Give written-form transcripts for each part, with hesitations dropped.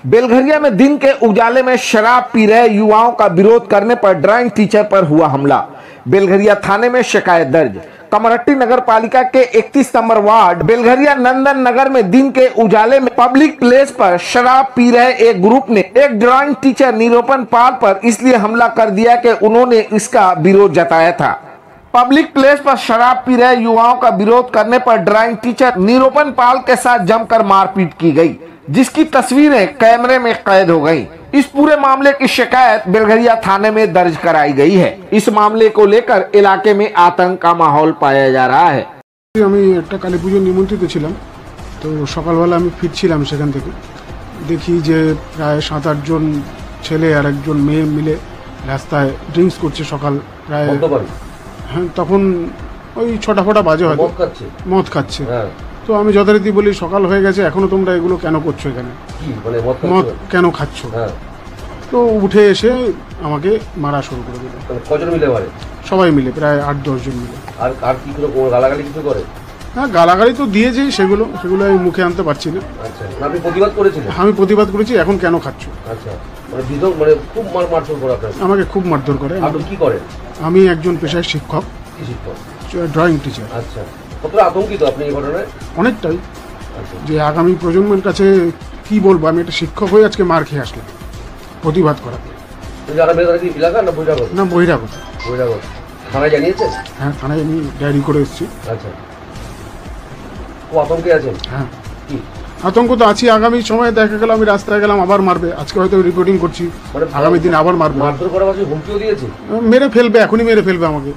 बेलघरिया में दिन के उजाले में शराब पी रहे युवाओं का विरोध करने पर ड्राइंग टीचर पर हुआ हमला। बेलघरिया थाने में शिकायत दर्ज। कमरट्टी नगर पालिका के 31 नंबर वार्ड बेलघरिया नंदन नगर में दिन के उजाले में पब्लिक प्लेस पर शराब पी रहे एक ग्रुप ने एक ड्राइंग टीचर निरूपण पाल पर इसलिए हमला कर दिया कि उन्होंने इसका विरोध जताया था। पब्लिक प्लेस पर शराब पी रहे युवाओं का विरोध करने पर ड्राइंग टीचर निरूपण पाल के साथ जमकर मारपीट की गई, जिसकी तस्वीरें कैमरे में कैद हो गईं। इस पूरे मामले की शिकायत बेलघरिया थाने में दर्ज कराई गई है। इस मामले को लेकर इलाके में आतंक का माहौल पाया जा रहा है। আমি একটা কালী পুজো নিমন্ত্রিত ছিলাম, তো সকালবেলা আমি ফিরছিলাম সেখান থেকে, দেখি যে প্রায় 7-8 জন ছেলে আর একজন মেয়ে মিলে রাস্তায় ড্রিঙ্কস করছে। সকাল প্রায় হ্যাঁ, তখন ওই 6টা বাজে হয়তো মদ খাচ্ছে। তো আমি যথারীতি বলি সকাল হয়ে গেছে, এখনো তোমরা এগুলো কেন করছো, এখানে মদ কেন খাচ্ছ? তো উঠে এসে আমাকে মারা শুরু করে দিল। কজন মিলে মারে? সবাই মিলে, প্রায় 8-10 জন মিলে। আর কি করে গালাগালি কিছু করে? হ্যাঁ, গালাগালি তো দিয়েছি, সেগুলো আমি মুখে আনতে পারছি না। আচ্ছা, আপনি প্রতিবাদ করেছিলেন? আমি প্রতিবাদ করেছি। এখন কেন খাচ্ছ? আচ্ছা, মানে বিধক মানে খুব মারধর করে আপনাকে? আমাকে খুব মারধর করে। আপনি কি করেন? আমি একজন পেশায় শিক্ষক। কি শিক্ষক? Drawing teacher. আচ্ছা, কতটা আতঙ্কিত আপনি এই ঘটনায়? অনেকটাই, যে আগামী প্রজন্মের কাছে কি বলবো। আমি একটা শিক্ষক হয়ে আজকে মার খেয়ে আসলাম প্রতিবাদ করাতে। না, বহিরাগত। থানায় জানিয়েছেন? হ্যাঁ, থানায় আমি ডায়েরি করে এসেছি। আচ্ছা, ও আতঙ্কে আছেন? হ্যাঁ, আতঙ্ক তো আছি। আগামী সময়ে দেখা গেল আমি রাস্তায় গেলাম, আবার মারবে। আজকে হয়তো রিপোর্টিং করছি, আগামী দিন আবার মারবে। মারধর করার পাশে হুমকিও দিয়েছে? মেরে ফেলবে, এখনই মেরে ফেলবে আমাকে,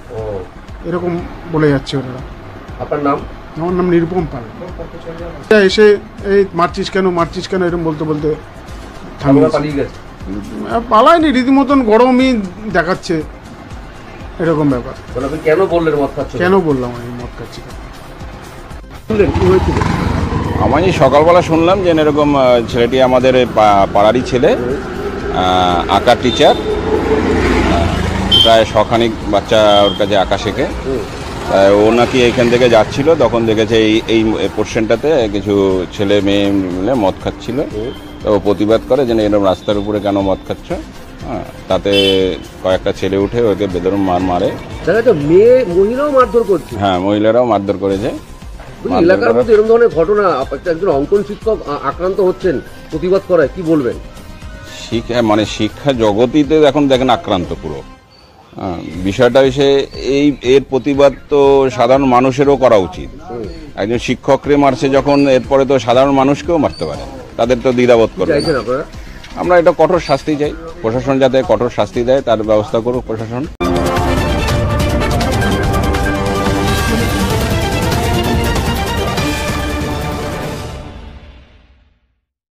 এরকম বলে যাচ্ছে ওরা। আপনার নাম? আমার নাম নিরুপম পাল। এসে এই মারছিস কেন এরকম বলতে পালিয়ে গেছে। পালায়নি, রীতিমতন গরমই দেখাচ্ছে, এরকম ব্যাপার। আপনি কেন বললেন মদ খাচ্ছেন? কেন বললাম আমি মদ খাচ্ছি? কি হয়েছিল? আমি সকালবেলা শুনলাম যে এরকম ছেলেটি আমাদের পাড়ারই ছেলে, আঁকার টিচার, প্রায় 100 বাচ্চা ওর কাছে আঁকা শেখে। ও নাকি এখান থেকে যাচ্ছিল, তখন দেখেছে এই পোর্শনটাতে কিছু ছেলে মেয়ে মিলে মদ খাচ্ছিল। তো ও প্রতিবাদ করে যে এরকম রাস্তার উপরে কেন মদ খাচ্ছ। হ্যাঁ, তাতে কয়েকটা ছেলে উঠে ওকে বেদরুম মারে। মহিলাও মারধর করছে? হ্যাঁ, মহিলারাও মারধর করেছে। এলাকার মধ্যে এরকম ধরনের ঘটনা, একজন অঙ্কন শিক্ষক আক্রান্ত হচ্ছেন, প্রতিবাদ করায় কি বলবেন? শিক্ষা জগতিতে এখন দেখেন আক্রান্ত পুরো। বিষয়টা হচ্ছে এর প্রতিবাদ তো সাধারণ মানুষেরও করা উচিত। একজন শিক্ষকরে মারছে যখন, এরপরে তো সাধারণ মানুষকেও মারতে পারে, তাদের তো দ্বিধাবোধ করবে। আপনারা? আমরা এটা কঠোর শাস্তি চাই, প্রশাসন যাতে কঠোর শাস্তি দেয়, তার ব্যবস্থা করুক প্রশাসন।